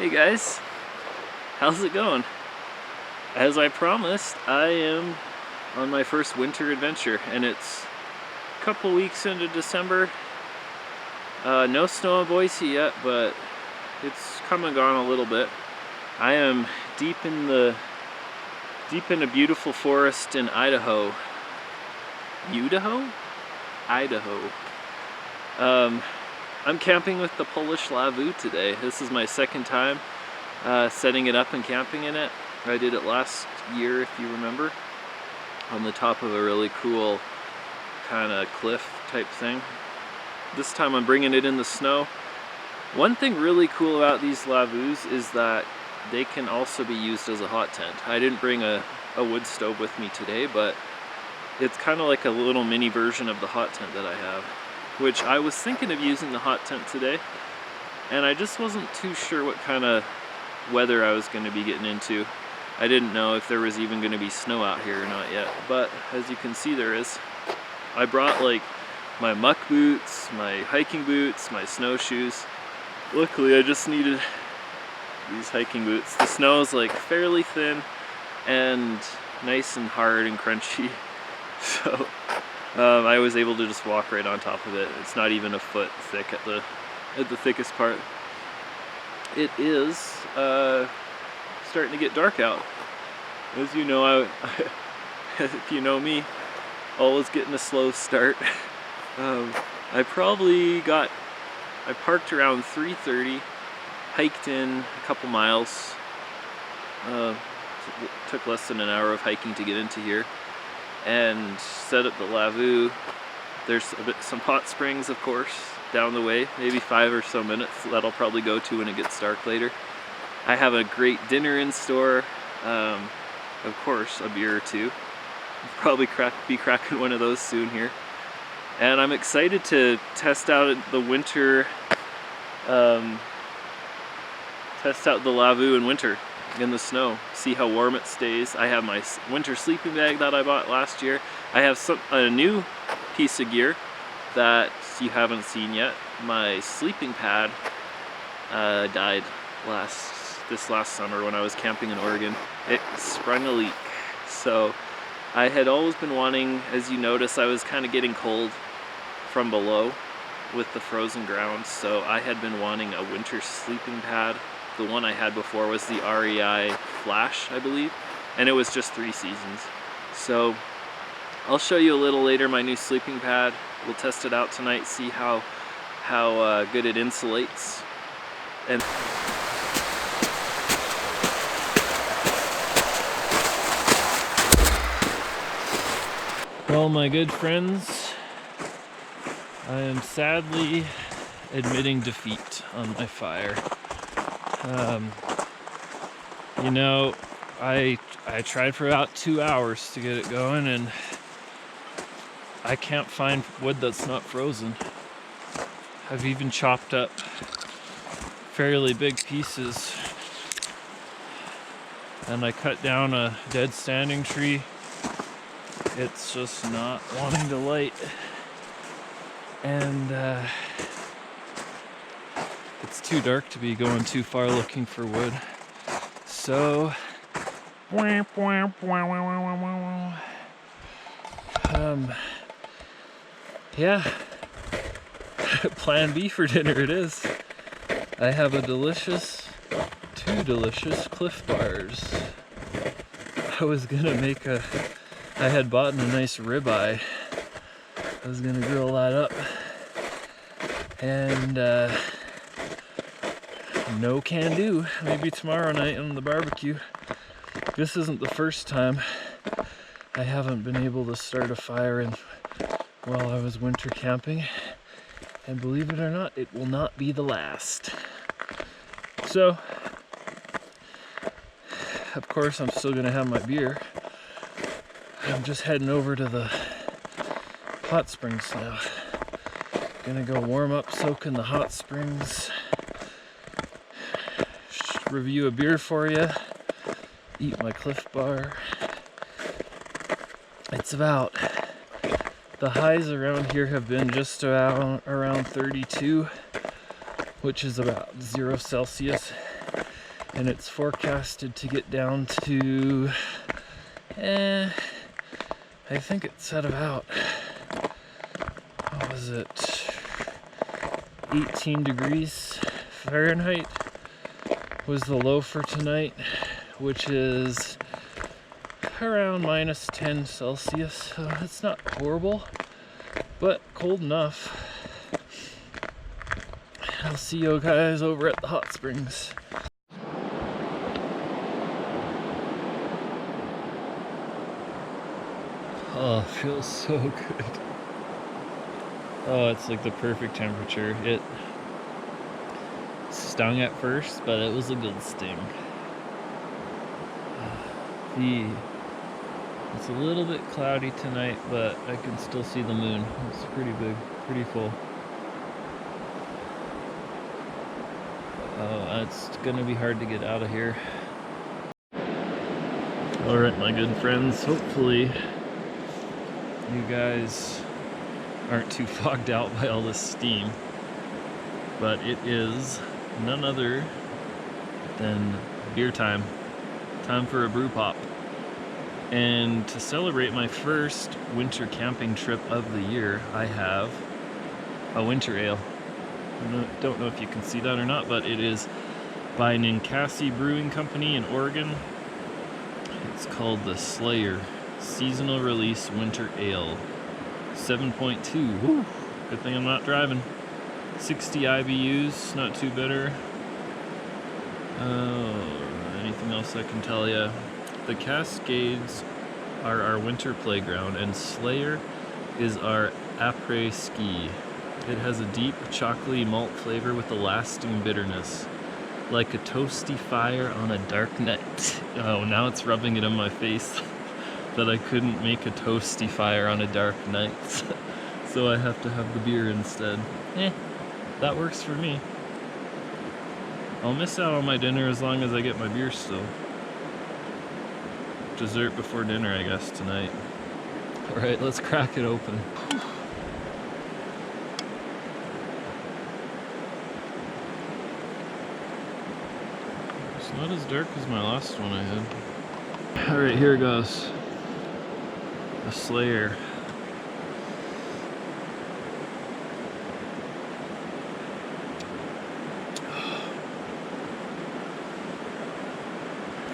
Hey guys, how's it going? As I promised, I am on my first winter adventure, and it's a couple weeks into December. No snow in Boise yet, but it's come and gone a little bit. I am deep in a beautiful forest in Idaho. Idaho. I'm camping with the Polish Lavvu today. This is my second time setting it up and camping in it. I did it last year, if you remember, on the top of a really cool kind of cliff type thing. This time I'm bringing it in the snow. One thing really cool about these Lavvus is that they can also be used as a hot tent. I didn't bring a wood stove with me today, but it's kind of like a little mini version of the hot tent that I have, which I was thinking of using the hot tent today, and I just wasn't too sure what kind of weather I was going to be getting into. I didn't know if there was even going to be snow out here or not yet, but as you can see there is. I brought like my muck boots, my hiking boots, my snowshoes. Luckily I just needed these hiking boots. The snow is like fairly thin and nice and hard and crunchy, so I was able to just walk right on top of it. It's not even a foot thick at the thickest part. It is starting to get dark out. As you know, if you know me, always getting a slow start. I parked around 3:30, hiked in a couple miles. Took less than an hour of hiking to get into here, and set up the Lavvu. There's some hot springs, of course, down the way, maybe 5 or so minutes that I'll probably go to when it gets dark later. I have a great dinner in store, of course, a beer or two. I'll probably be cracking one of those soon here. And I'm excited to test out the winter, test out the Lavvu in winter in the snow, see how warm it stays. I have my winter sleeping bag that I bought last year. I have a new piece of gear that you haven't seen yet. My sleeping pad died this last summer when I was camping in Oregon. It sprung a leak. So I had always been wanting, as you notice, I was kind of getting cold from below with the frozen ground, so I had been wanting a winter sleeping pad. The one I had before was the REI Flash, I believe, and it was just 3 seasons. So I'll show you a little later my new sleeping pad. We'll test it out tonight, see how good it insulates. And well, my good friends, I am sadly admitting defeat on my fire. You know, I tried for about 2 hours to get it going, and I can't find wood that's not frozen. I've even chopped up fairly big pieces, and I cut down a dead standing tree. It's just not wanting to light, and it's too dark to be going too far looking for wood. So yeah, plan B for dinner it is. I have two delicious Cliff Bars. I had bought a nice ribeye. I was gonna grill that up, and no can do. Maybe tomorrow night on the barbecue. This isn't the first time I haven't been able to start a fire while I was winter camping, and believe it or not, it will not be the last. So, of course, I'm still gonna have my beer. I'm just heading over to the hot springs now. Gonna go warm up, soak in the hot springs, review a beer for you, eat my Cliff Bar. It's about, the highs around here have been just around 32, which is about 0 Celsius. and it's forecasted to get down to, I think it's at about, what was it, 18 degrees Fahrenheit was the low for tonight, which is around minus 10 Celsius, so it's not horrible, but cold enough. I'll see you guys over at the hot springs. Oh, it feels so good. Oh, it's like the perfect temperature. It stung at first, but it was a good sting. It's a little bit cloudy tonight, but I can still see the moon. It's pretty big, pretty full. Oh, it's gonna be hard to get out of here. All right, my good friends, hopefully you guys aren't too fogged out by all this steam, but it is none other than beer time. Time for a brew pop. And to celebrate my first winter camping trip of the year, I have a winter ale. I don't know if you can see that or not, but it is by Ninkasi Brewing Company in Oregon. It's called the Slayer Seasonal Release Winter Ale. 7.2. Woo. Good thing I'm not driving. 60 IBUs, not too bitter. Anything else I can tell you? The Cascades are our winter playground, and Slayer is our après-ski. It has a deep chocolatey malt flavor with a lasting bitterness, like a toasty fire on a dark night. Oh, now it's rubbing it in my face that I couldn't make a toasty fire on a dark night, so I have to have the beer instead. That works for me. I'll miss out on my dinner as long as I get my beer still. Dessert before dinner, I guess, tonight. All right, let's crack it open. It's not as dark as my last one I had. All right, here goes. The Slayer.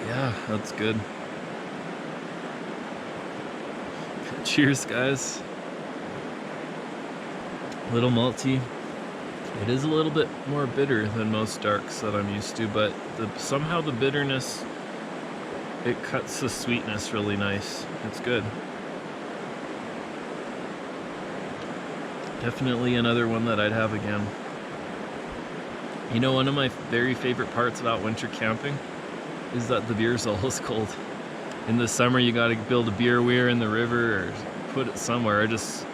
Yeah, that's good. Cheers, guys. A little malty. It is a little bit more bitter than most darks that I'm used to, but somehow the bitterness, it cuts the sweetness really nice. It's good. Definitely another one that I'd have again. You know, one of my very favorite parts about winter camping is that the beer's always cold. In the summer, you gotta build a beer weir in the river or put it somewhere. I just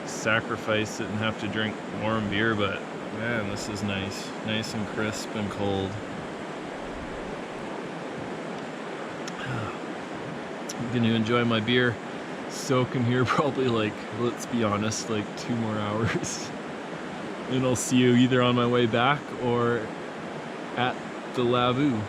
sacrifice it and have to drink warm beer, but man, this is nice. Nice and crisp and cold. I'm gonna enjoy my beer. Soaking here probably, like, let's be honest, like 2 more hours. And I'll see you either on my way back or at the Lavvu.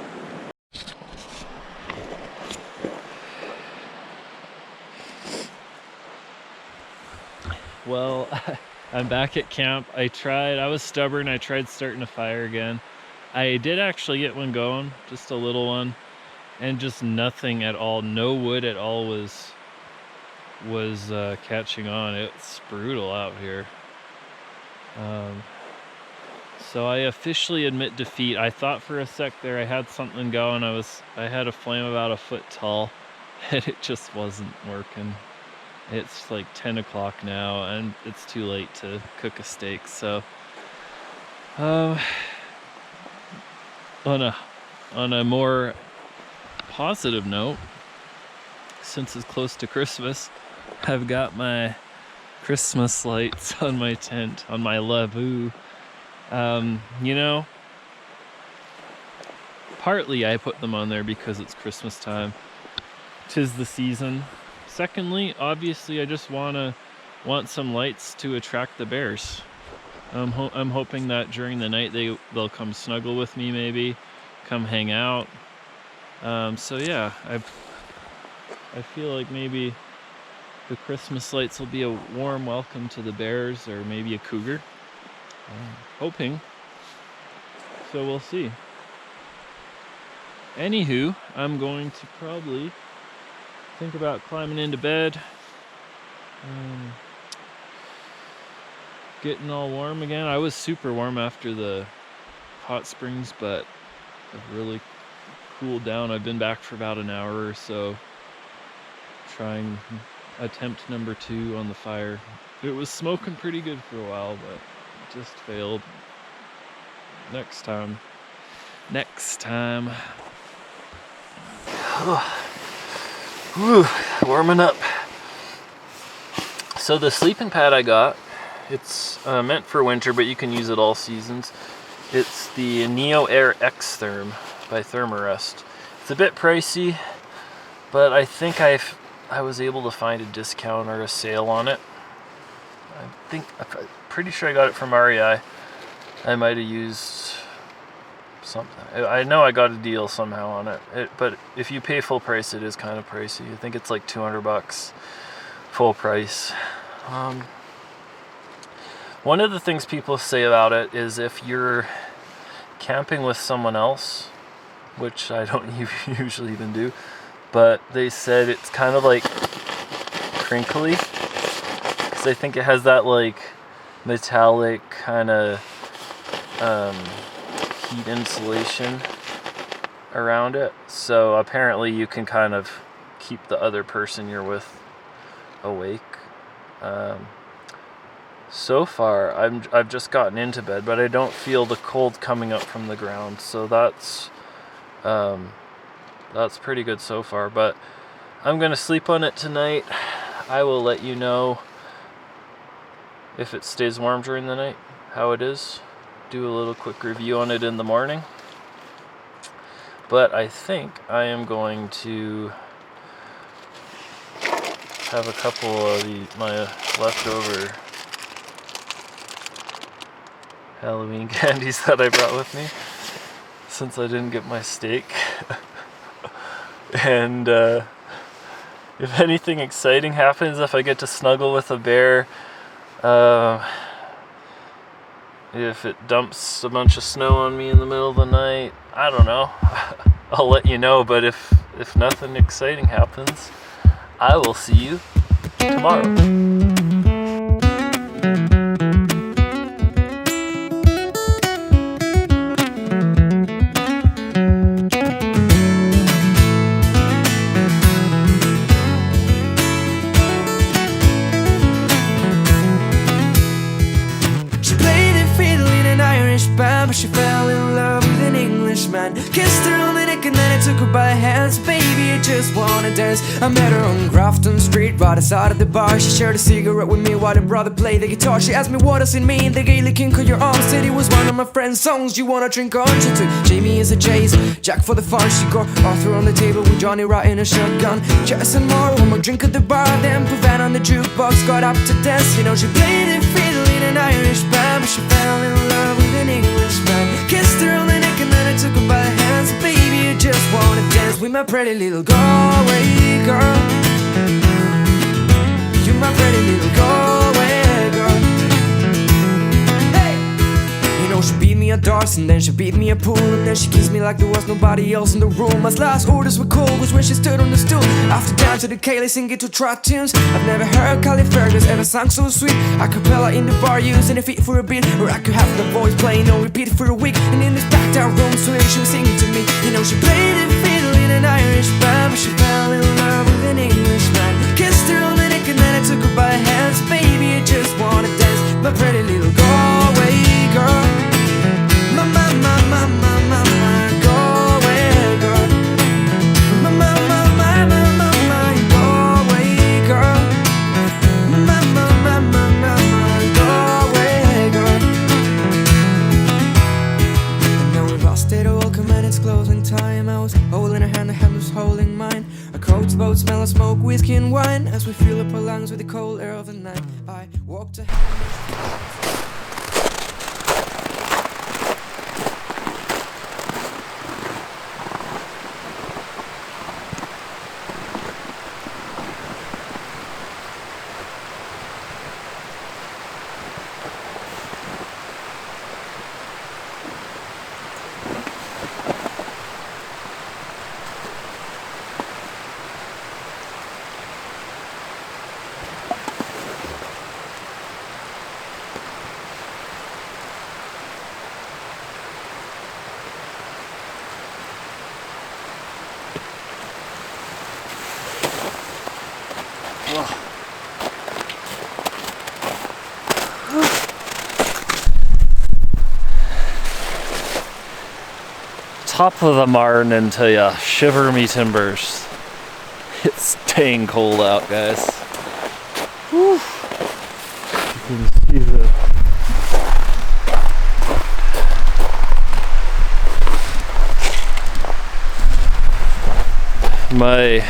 Well, I'm back at camp. I was stubborn, I tried starting a fire again. I did actually get one going, just a little one, and just nothing at all, no wood at all was catching on. It's brutal out here. So I officially admit defeat. I thought for a sec there I had something going. I had a flame about a foot tall, and it just wasn't working. It's like 10 o'clock now, and it's too late to cook a steak. So, on a more positive note, since it's close to Christmas, I've got my Christmas lights on my tent, on my Lavvu. You know, partly I put them on there because it's Christmas time. 'Tis the season. Secondly, obviously, I just want some lights to attract the bears. I'm hoping that during the night they'll come snuggle with me, maybe come hang out. So yeah, I feel like maybe the Christmas lights will be a warm welcome to the bears, or maybe a cougar. Hoping. So we'll see. Anywho, I'm going to probably think about climbing into bed, getting all warm again. I was super warm after the hot springs, but I've really cooled down. I've been back for about an hour or so, trying attempt number 2 on the fire. It was smoking pretty good for a while, but it just failed. Next time. Whew, warming up. So the sleeping pad I got, it's meant for winter, but you can use it all seasons. It's the Neo Air X Therm by Thermarest. It's a bit pricey, but I think I was able to find a discount or a sale on it. I'm pretty sure I got it from REI. I might have used something. I know I got a deal somehow on it. But if you pay full price, it is kind of pricey. I think it's like $200 full price. One of the things people say about it is if you're camping with someone else, which I don't usually even do, but they said it's kind of like crinkly, because I think it has that like metallic kind of heat insulation around it. So apparently you can kind of keep the other person you're with awake. So far I've just gotten into bed, but I don't feel the cold coming up from the ground, so that's pretty good so far. But I'm gonna sleep on it tonight. I will let you know if it stays warm during the night, how it is. Do a little quick review on it in the morning. But I think I am going to have a couple of my leftover Halloween candies that I brought with me, since I didn't get my steak. And if anything exciting happens, if I get to snuggle with a bear, if it dumps a bunch of snow on me in the middle of the night, I don't know. I'll let you know, but if nothing exciting happens, I will see you tomorrow. But she fell in love with an Englishman. Kissed her on the neck and then I took her by hands. Baby, I just wanna dance. I met her on Grafton Street, right outside of the bar. She shared a cigarette with me while her brother played the guitar. She asked me what does it mean, the Gaelic king on your arm. Said it was one of my friend's songs. You wanna drink on? She took Jamie as a chase, Jack for the fun. She got Arthur on the table with Johnny riding a shotgun. Chess and more, one more drink at the bar. Then put Van on the jukebox, got up to dance. You know she played the fiddle in an Irish band, but she fell in love with an Englishman. Kissed her on the neck and then I took her by the hands. Baby, I just wanna dance with my pretty little Galway girl. You're my pretty little Galway girl. Hey! You know she beat me at darts and then she beat me at pool, and then she kissed me like there was nobody else in the room. My last orders were cold was when she stood on the stool. After down to the Cayley singing to trot tunes. I've never heard Callie Fergus ever sung so sweet. A cappella in the bar using a feet for a beat, or I could have the voice playing on repeat for a week. And in this back down room so she was singing to me. You know she played the fiddle in an Irish band, but she fell in love with an Englishman. Kissed her on the neck and then I took her by the hands. Baby, I just wanna dance, my pretty little Galway girl. My Galway girl. My Galway girl. My Galway girl. And now we've lost it all, come and it's closing time. I was holding her hand was holding mine. Our coats both smell of smoke, whiskey and wine, as we fill up our lungs with the cold air of the night. I walked to Top of the Martin until ya shiver me timbers. It's dang cold out, guys. Whew. You can see my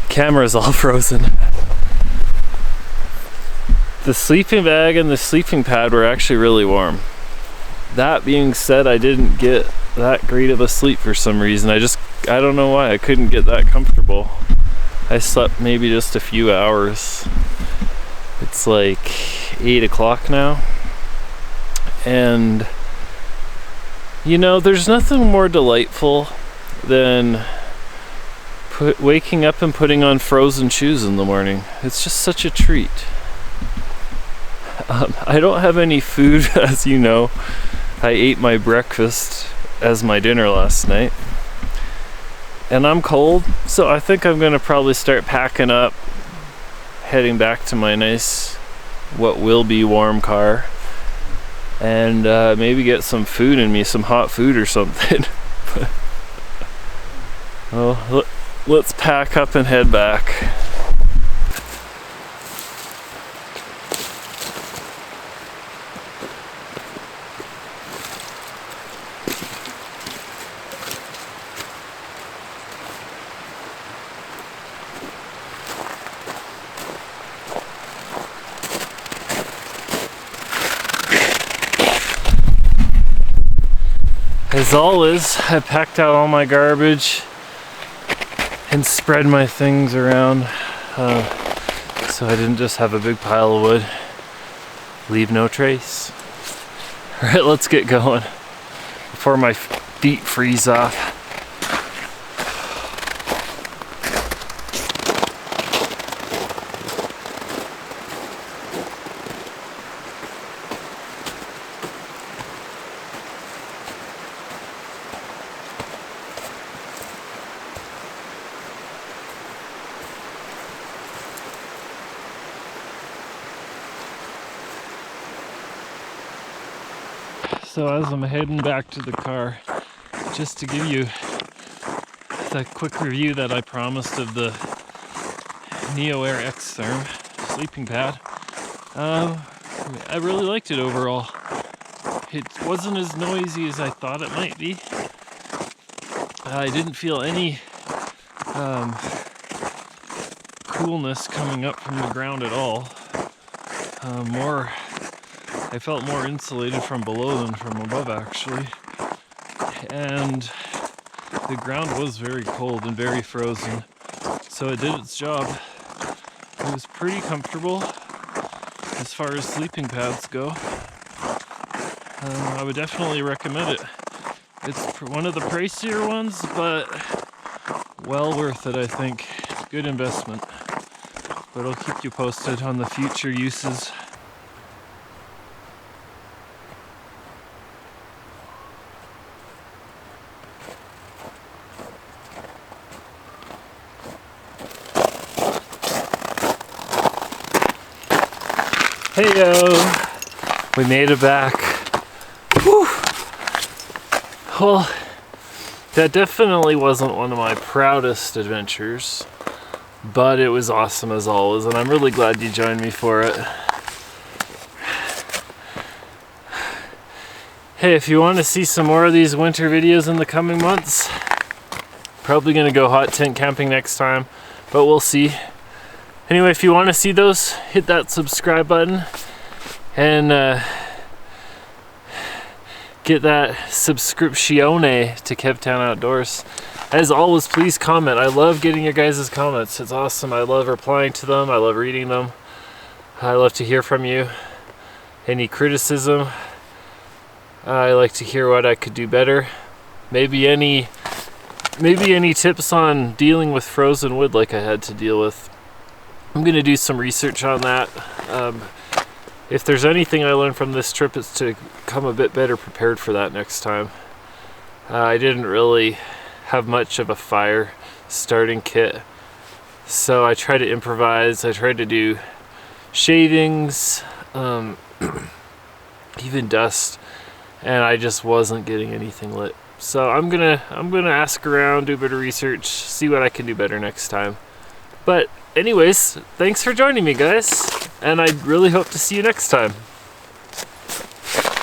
camera's all frozen. The sleeping bag and the sleeping pad were actually really warm. That being said, I didn't get that great of a sleep for some reason. I don't know why I couldn't get that comfortable. I slept maybe just a few hours. It's like 8 o'clock now. And you know, there's nothing more delightful than waking up and putting on frozen shoes in the morning. It's just such a treat. I don't have any food, as you know. I ate my breakfast as my dinner last night. And I'm cold, so I think I'm gonna probably start packing up, heading back to my nice, what will be warm car, and maybe get some food in me, some hot food or something. Well, let's pack up and head back. As always, I packed out all my garbage and spread my things around so I didn't just have a big pile of wood. Leave no trace. Alright, let's get going before my feet freeze off. So as I'm heading back to the car, just to give you the quick review that I promised of the Neo Air X-Therm sleeping pad, I really liked it overall. It wasn't as noisy as I thought it might be. I didn't feel any coolness coming up from the ground at all. I felt more insulated from below than from above, actually. And the ground was very cold and very frozen, so it did its job. It was pretty comfortable as far as sleeping pads go. I would definitely recommend it. It's one of the pricier ones, but well worth it, I think. Good investment. But I'll keep you posted on the future uses. Heyo! We made it back. Whew. Well, that definitely wasn't one of my proudest adventures, but it was awesome as always, and I'm really glad you joined me for it. Hey, if you want to see some more of these winter videos in the coming months, probably gonna go hot tent camping next time, but we'll see. Anyway, if you want to see those, hit that subscribe button and get that subscription to Kevtown Outdoors. As always, please comment. I love getting your guys' comments. It's awesome. I love replying to them. I love reading them. I love to hear from you. Any criticism, I like to hear what I could do better. Maybe any tips on dealing with frozen wood like I had to deal with. I'm gonna do some research on that. If there's anything I learned from this trip, it's to come a bit better prepared for that next time. I didn't really have much of a fire starting kit. So I tried to improvise. I tried to do shavings, even dust, and I just wasn't getting anything lit. So I'm gonna ask around, do a bit of research, see what I can do better next time. But anyways, thanks for joining me, guys, and I really hope to see you next time.